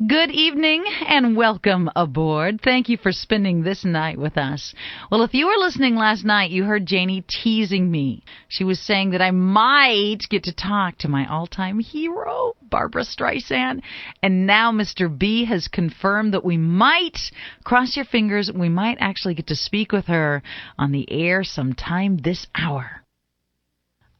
Good evening and welcome aboard. Thank you for spending this night with us. Well, if you were listening last night, you heard Janie teasing me. She was saying that I might get to talk to my all-time hero, Barbra Streisand. And now Mr. B has confirmed that we might, cross your fingers, we might actually get to speak with her on the air sometime this hour.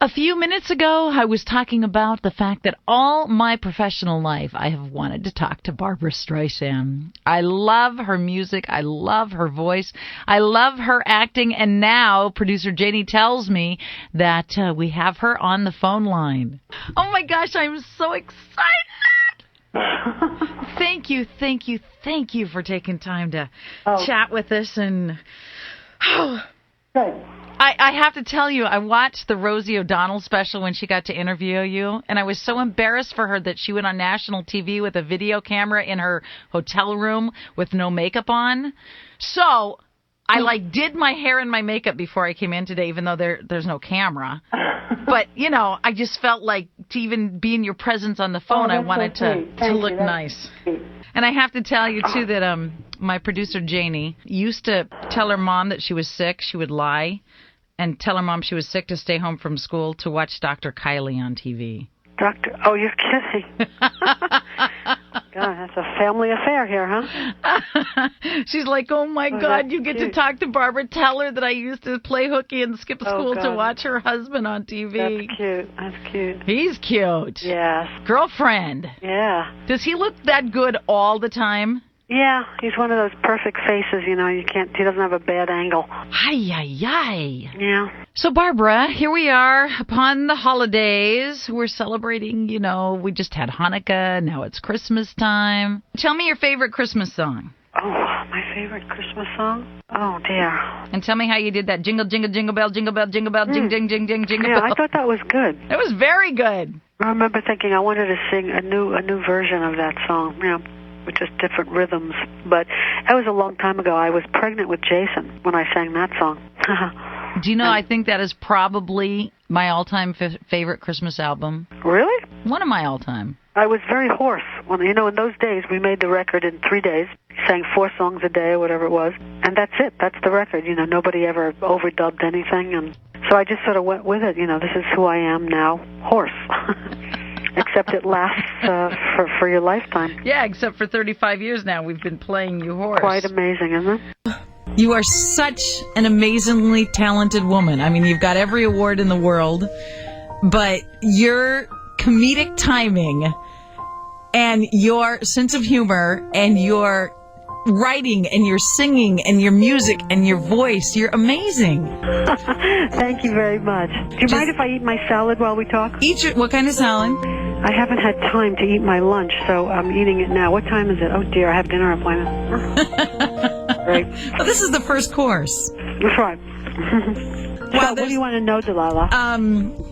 A few minutes ago, I was talking about the fact that all my professional life, I have wanted to talk to Barbra Streisand. I love her music. I love her voice. I love her acting. And now producer Janie tells me that we have her on the phone line. Oh, my gosh, I'm so excited. Thank you for taking time to chat with us. And Good. I have to tell you, I watched the Rosie O'Donnell special when she got to interview you, and I was so embarrassed for her that she went on national TV with a video camera in her hotel room with no makeup on. So I did my hair and my makeup before I came in today, even though there's no camera. But, you know, I just felt like to even be in your presence on the phone, I wanted to look nice. And I have to tell you, too, that my producer, Janie, used to tell her mom that she was sick. She would lie and tell her mom she was sick to stay home from school to watch Dr. Kylie on TV. Oh, you're kidding. God, that's a family affair here, huh? She's like, oh, my God, you get to talk to Barbara. Tell her that I used to play hooky and skip school to watch her husband on TV. That's cute. He's cute. Yes. Girlfriend. Yeah. Does he look that good all the time? Yeah, he's one of those perfect faces, you know, he doesn't have a bad angle. Ay. Yeah. So, Barbara, here we are upon the holidays. We're celebrating, you know, we just had Hanukkah, now it's Christmas time. Tell me your favorite Christmas song. Oh, my favorite Christmas song? Oh, dear. And tell me how you did that jingle, jingle, jingle bell, jingle bell, jingle bell, jing, jing, jing, jing, jingle bell. Yeah, I thought that was good. It was very good. I remember thinking I wanted to sing a new version of that song, yeah, with just different rhythms. But that was a long time ago. I was pregnant with Jason when I sang that song. Do you know, I think that is probably my all-time favorite Christmas album. Really? One of my all-time. I was very hoarse. When, you know, in those days, we made the record in 3 days, sang 4 songs a day or whatever it was, and that's it. That's the record. You know, nobody ever overdubbed anything, and so I just sort of went with it. You know, this is who I am now, hoarse. Except it lasts for your lifetime. Yeah, except for 35 years now, we've been playing you hoarse. Quite amazing, isn't it? You are such an amazingly talented woman. I mean, you've got every award in the world, but your comedic timing and your sense of humor and your writing and your singing and your music and your voice, you're amazing. Thank you very much. Do you mind if I eat my salad while we talk? What kind of salad? I haven't had time to eat my lunch, so I'm eating it now. What time is it? Oh, dear, I have dinner appointment. Right. Well, this is the first course. That's right. Well, what do you want to know, Delilah?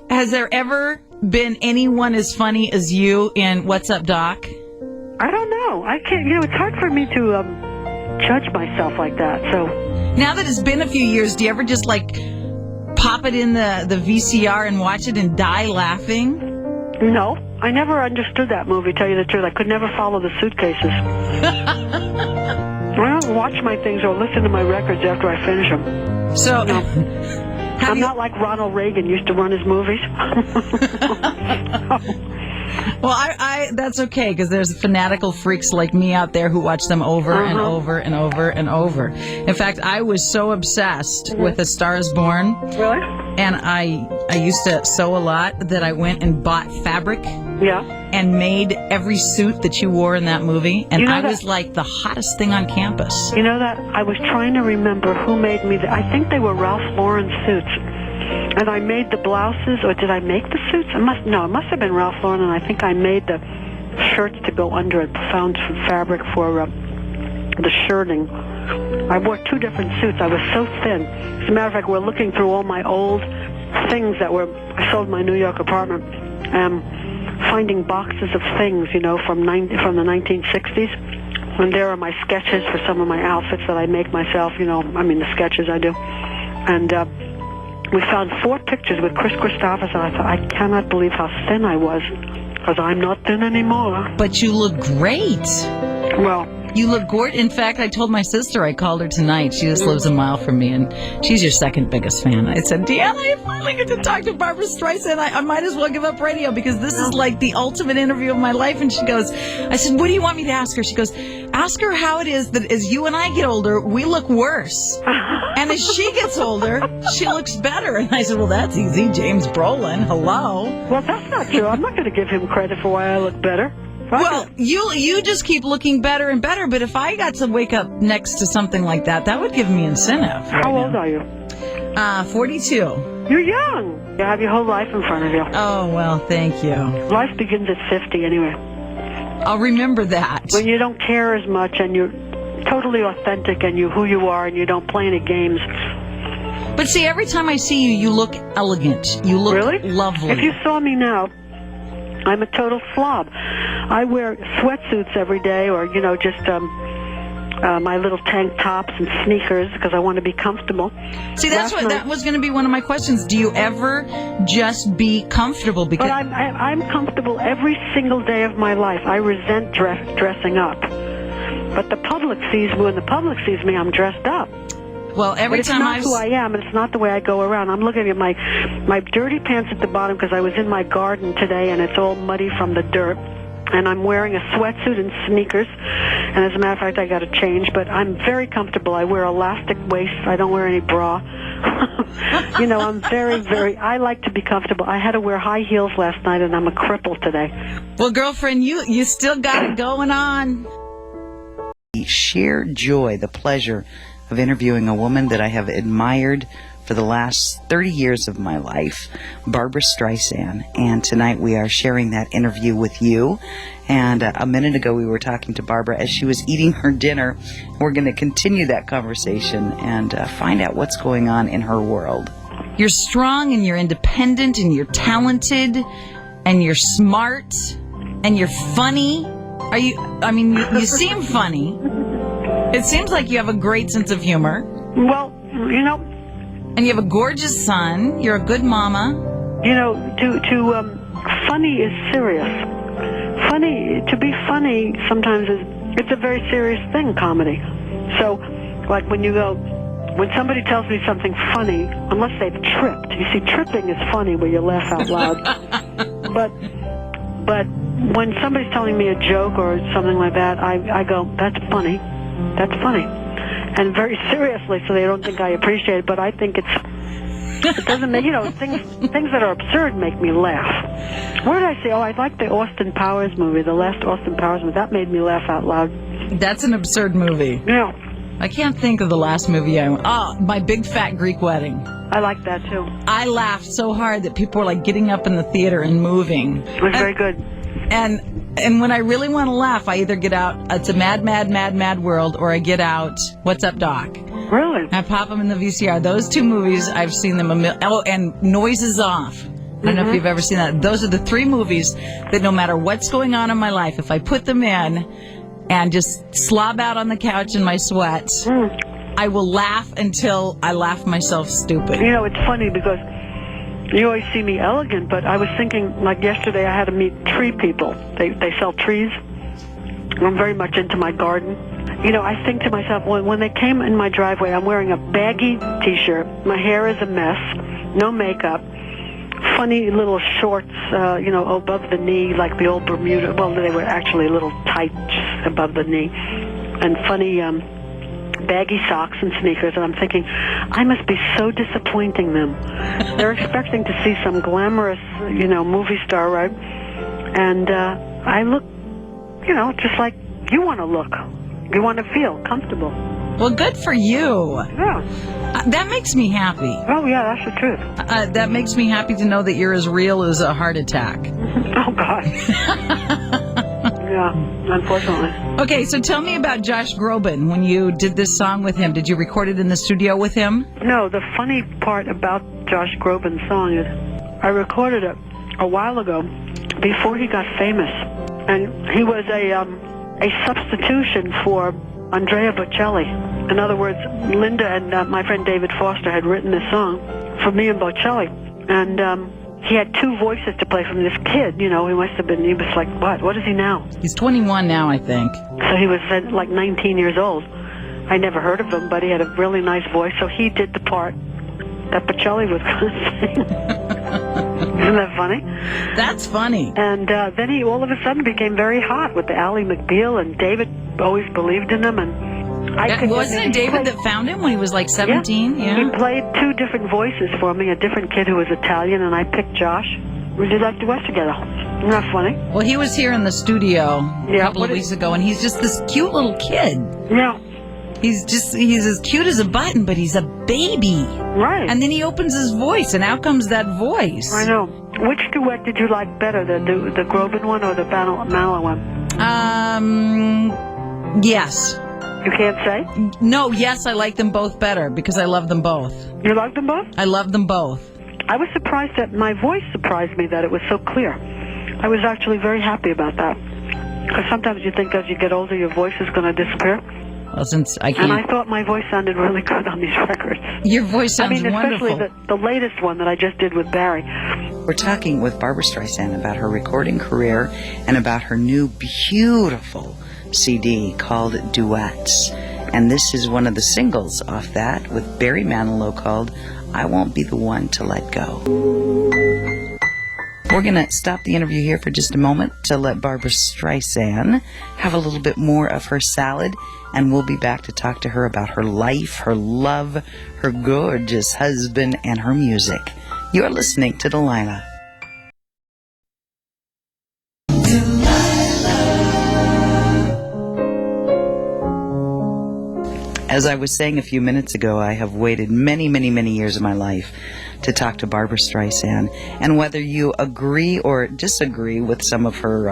Has there ever been anyone as funny as you in What's Up, Doc? I don't know. I can't, you know, it's hard for me to judge myself like that, so. Now that it's been a few years, do you ever just, like, pop it in the VCR and watch it and die laughing? No. I never understood that movie, to tell you the truth. I could never follow the suitcases. I don't watch my things or listen to my records after I finish them. So, no. I'm not like Ronald Reagan used to run his movies. Well, I that's okay, because there's fanatical freaks like me out there who watch them over and over and over and over. In fact, I was so obsessed with A Star Is Born. Really? And I used to sew a lot that I went and bought fabric. Yeah. And made every suit that you wore in that movie. And I was like the hottest thing on campus. You know that? I was trying to remember who made me I think they were Ralph Lauren suits. And I made the blouses, or did I make the suits? It must have been Ralph Lauren, and I think I made the shirts to go under it, found some fabric for the shirting. I wore 2 different suits. I was so thin. As a matter of fact, we're looking through all my old things that I sold my New York apartment, finding boxes of things, you know, from the 1960s. And there are my sketches for some of my outfits that I make myself, you know, I mean the sketches I do. And we found 4 pictures with Chris Christopherson. I thought, I cannot believe how thin I was. because I'm not thin anymore. But you look great. Well, you look gorgeous. In fact, I told my sister, I called her tonight. She just lives a mile from me, and she's your second biggest fan. I said, Deanna, I finally get to talk to Barbra Streisand. I might as well give up radio because this is like the ultimate interview of my life. And she goes, I said, what do you want me to ask her? She goes, ask her how it is that as you and I get older, we look worse. And as she gets older, she looks better. And I said, well, that's easy. James Brolin, hello. Well, that's not true. I'm not going to give him credit for why I look better. Well, you just keep looking better and better, but if I got to wake up next to something like that would give me incentive. How old are you? 42. You're young. You have your whole life in front of you. Oh, well, thank you. Life begins at 50 anyway. I'll remember that. When you don't care as much and you're totally authentic and who you are and you don't play any games. But see, every time I see you, you look elegant. You look lovely. If you saw me now, I'm a total slob. I wear sweatsuits every day or, just my little tank tops and sneakers because I want to be comfortable. See, that was going to be one of my questions. Do you ever just be comfortable? Because But I'm comfortable every single day of my life. I resent dressing up. But the public when the public sees me, I'm dressed up. Well, every time it's not who I am, and it's not the way I go around. I'm looking at my dirty pants at the bottom because I was in my garden today, and it's all muddy from the dirt. And I'm wearing a sweatsuit and sneakers. And as a matter of fact, I got to change. But I'm very comfortable. I wear elastic waists. I don't wear any bra. I'm very, very... I like to be comfortable. I had to wear high heels last night, and I'm a cripple today. Well, girlfriend, you still got it going on. The sheer joy, the pleasure of interviewing a woman that I have admired for the last 30 years of my life, Barbra Streisand. And tonight we are sharing that interview with you. And a minute ago we were talking to Barbra as she was eating her dinner. We're going to continue that conversation and find out what's going on in her world. You're strong and you're independent and you're talented and you're smart and you're funny. You seem funny. It seems like you have a great sense of humor. Well, And you have a gorgeous son. You're a good mama. Funny is serious. To be funny sometimes it's a very serious thing, comedy. So, like when somebody tells me something funny, unless they've tripped. You see, tripping is funny where you laugh out loud. But when somebody's telling me a joke or something like that, I go, that's funny. That's funny. And very seriously, so they don't think I appreciate it, but I think it doesn't make, things that are absurd make me laugh. What did I say? Oh, I like the Austin Powers movie, the last Austin Powers movie. That made me laugh out loud. That's an absurd movie. Yeah. I can't think of the last movie My Big Fat Greek Wedding. I like that, too. I laughed so hard that people were like getting up in the theater and moving. It was very good. And when I really want to laugh, I either get out It's a Mad, Mad, Mad, Mad World, or I get out What's Up, Doc? Really? I pop them in the VCR. Those two movies, I've seen them and Noises Off. I don't know if you've ever seen that. Those are the three movies that no matter what's going on in my life, if I put them in and just slob out on the couch in my sweat, I will laugh until I laugh myself stupid. It's funny because you always see me elegant, but I was thinking, like yesterday, I had to meet tree people. They sell trees. I'm very much into my garden. I think to myself, when they came in my driveway, I'm wearing a baggy T-shirt. My hair is a mess. No makeup. Funny little shorts, above the knee, like the old Bermuda. Well, they were actually a little tight just above the knee. And funny baggy socks and sneakers. And I'm thinking, I must be so disappointing them. They're expecting to see some glamorous, movie star, right? And I look, just like you want to look. You want to feel comfortable. Well, good for you. Yeah. That makes me happy. Oh, yeah, that's the truth. That makes me happy to know that you're as real as a heart attack. Oh, God. Yeah, unfortunately. Okay, so tell me about Josh Groban. When you did this song with him, did you record it in the studio with him? No, the funny part about Josh Groban's song is I recorded it a while ago before he got famous. And he was a substitution for Andrea Bocelli. In other words, Linda and my friend David Foster had written this song for me and Bocelli. And he had two voices to play from this kid. He was like, what is he now? He's 21 now, I think. So he was like 19 years old. I never heard of him, but he had a really nice voice, so he did the part that Pacelli was going to sing. Isn't that funny? That's funny. And then he all of a sudden became very hot with the Ally McBeal, and David always believed in him. And wasn't it David that found him when he was like 17? Yeah. He played two different voices for me, a different kid who was Italian, and I picked Josh. We did like duets together. Isn't that funny? Well, he was here in the studio a couple of weeks ago, and he's just this cute little kid. Yeah. He's as cute as a button, but he's a baby. Right. And then he opens his voice, and out comes that voice. I know. Which duet did you like better, the Groban one or the Mala one? Yes. You can't say? No, yes, I like them both better because I love them both. You like them both? I love them both. I was surprised that my voice surprised me that it was so clear. I was actually very happy about that. Because sometimes you think as you get older, your voice is going to disappear. Well, since I can't... And I thought my voice sounded really good on these records. Your voice sounds wonderful. Especially the latest one that I just did with Barry. We're talking with Barbra Streisand about her recording career and about her new beautiful CD called Duets. And this is one of the singles off that with Barry Manilow called I Won't Be the One to Let Go. We're going to stop the interview here for just a moment to let Barbra Streisand have a little bit more of her salad, and we'll be back to talk to her about her life, her love, her gorgeous husband, and her music. You're listening to Delilah. As I was saying a few minutes ago, I have waited many, many, many years of my life to talk to Barbra Streisand. And whether you agree or disagree with some of her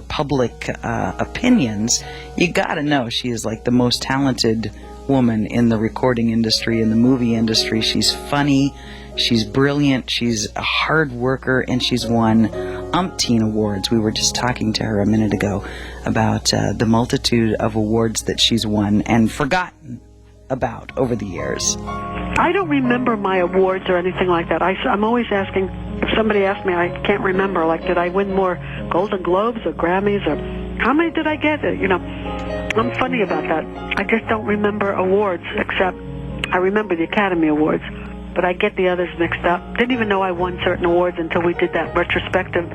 public opinions, you gotta know she is like the most talented woman in the recording industry, in the movie industry. She's funny, she's brilliant, she's a hard worker, and she's won umpteen awards. We were just talking to her a minute ago about the multitude of awards that she's won and forgotten about over the years. I don't remember my awards or anything like that. I'm always asking, if somebody asks me, I can't remember, like, did I win more Golden Globes or Grammys, or how many did I get? I'm funny about that. I just don't remember awards, except I remember the Academy Awards, but I get the others mixed up. Didn't even know I won certain awards until we did that retrospective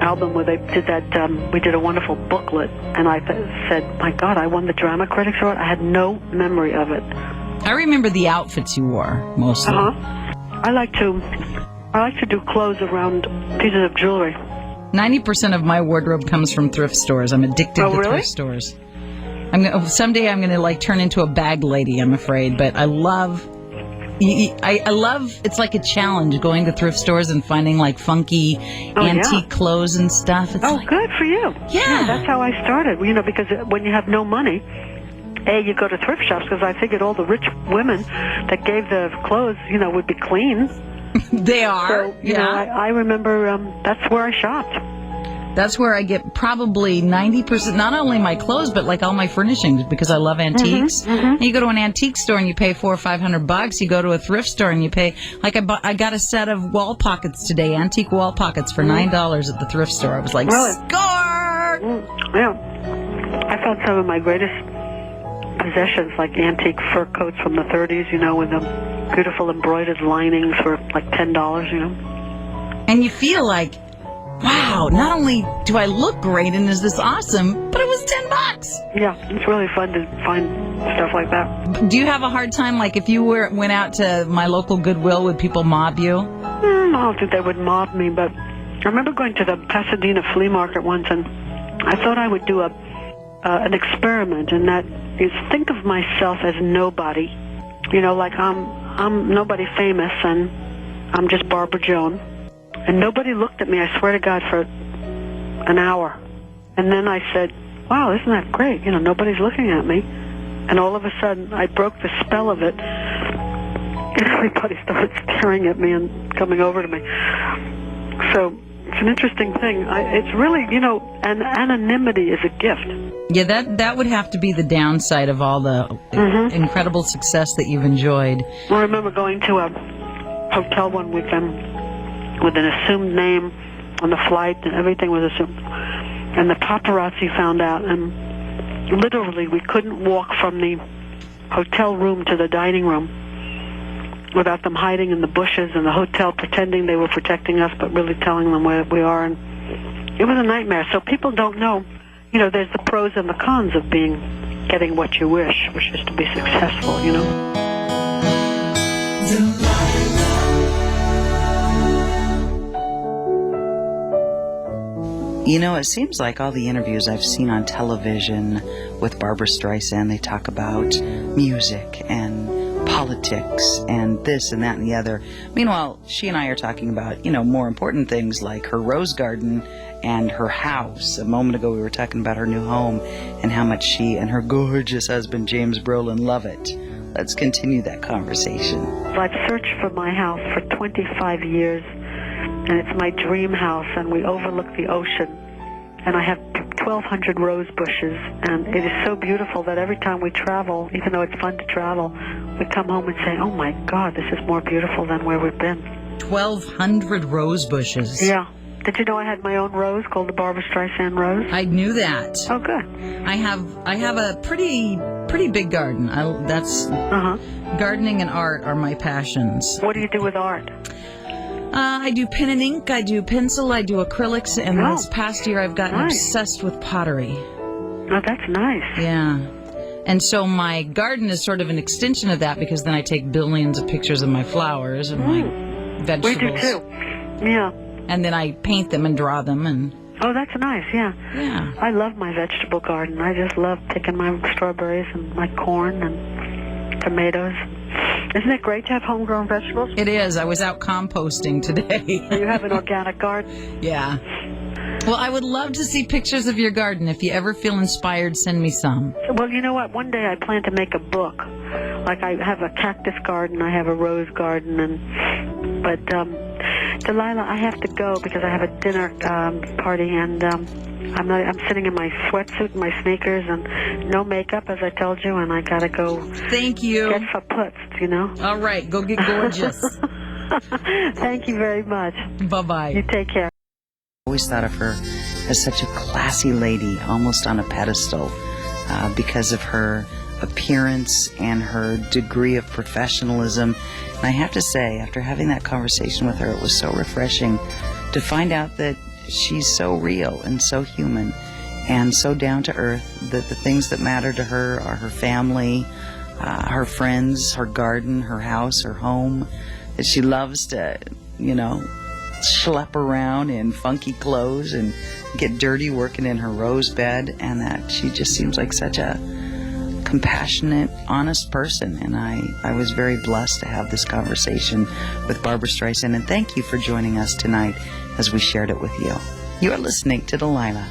album where they did that, we did a wonderful booklet, and I said, my God, I won the Drama Critics Award. I had no memory of it. I remember the outfits you wore, mostly. I like to do clothes around pieces of jewelry. 90% of my wardrobe comes from thrift stores. I'm addicted to really? thrift stores. Someday I'm going to turn into a bag lady, I'm afraid, but I love it's like a challenge going to thrift stores and finding like funky antique clothes and stuff. It's good for you. Yeah, that's how I started. Because when you have no money, you go to thrift shops, because I figured all the rich women that gave the clothes, would be clean. They are. So, I remember that's where I shopped. That's where I get probably 90%, not only my clothes, but like all my furnishings, because I love antiques. And you go to an antique store and you pay $400 or $500. You go to a thrift store and you pay, like I got a set of wall pockets today, antique wall pockets for $9 at the thrift store. I was like, really? Score! Yeah. I found some of my greatest possessions, like antique fur coats from the 30s, with the beautiful embroidered linings for like $10, And you feel like, wow, not only do I look great and is this awesome, but it was $10. Yeah, it's really fun to find stuff like that. Do you have a hard time, like if you went out to my local Goodwill, would people mob you? I don't think they would mob me, but I remember going to the Pasadena flea market once, and I thought I would do an experiment, and that is think of myself as nobody. Like I'm nobody famous, and I'm just Barbara Joan. And nobody looked at me, I swear to God, for an hour. And then I said, wow, isn't that great? Nobody's looking at me. And all of a sudden, I broke the spell of it. And everybody started staring at me and coming over to me. So it's an interesting thing. It's really, and anonymity is a gift. Yeah, that would have to be the downside of all the incredible success that you've enjoyed. I remember going to hotel one weekend with an assumed name on the flight, and everything was assumed. And the paparazzi found out, and literally we couldn't walk from the hotel room to the dining room without them hiding in the bushes in the hotel, pretending they were protecting us, but really telling them where we are. And it was a nightmare. So people don't know. There's the pros and the cons of getting what you wish, which is to be successful, It seems like all the interviews I've seen on television with Barbra Streisand, they talk about music and politics and this and that and the other. Meanwhile, she and I are talking about, more important things like her rose garden and her house. A moment ago we were talking about her new home and how much she and her gorgeous husband, James Brolin, love it. Let's continue that conversation. I've searched for my house for 25 years, and it's my dream house, and we overlook the ocean. And I have 1,200 rose bushes, and it is so beautiful that every time we travel, even though it's fun to travel, we come home and say, oh my God, this is more beautiful than where we've been. 1,200 rose bushes. Yeah. Did you know I had my own rose called the Barbra Streisand rose? I knew that. Oh, good. I have a pretty big garden. Gardening and art are my passions. What do you do with art? I do pen and ink, I do pencil, I do acrylics, and this past year I've gotten obsessed with pottery. Oh, that's nice. Yeah. And so my garden is sort of an extension of that, because then I take billions of pictures of my flowers and my vegetables. We do too. Yeah. And then I paint them and draw them. Oh, that's nice, yeah. Yeah. I love my vegetable garden. I just love picking my strawberries and my corn and tomatoes. Isn't it great to have homegrown vegetables? It is. I was out composting today. You have an organic garden? Yeah. Well, I would love to see pictures of your garden. If you ever feel inspired, send me some. Well, you know what? One day I plan to make a book. Like I have a cactus garden, I have a rose garden, but Delilah, I have to go because I have a dinner party, and I'm sitting in my sweatsuit and my sneakers and no makeup, as I told you, and I gotta go. Thank you. Get verputzt, All right, go get gorgeous. Thank you very much. Bye-bye. You take care. I always thought of her as such a classy lady, almost on a pedestal, because of her appearance and her degree of professionalism. And I have to say, after having that conversation with her, it was so refreshing to find out that she's so real and so human and so down to earth, that the things that matter to her are her family, her friends, her garden, her house, her home, that she loves to, schlep around in funky clothes and get dirty working in her rose bed, and that she just seems like such a compassionate, honest person. And I was very blessed to have this conversation with Barbra Streisand, and thank you for joining us tonight as we shared it with you. You are listening to Delilah.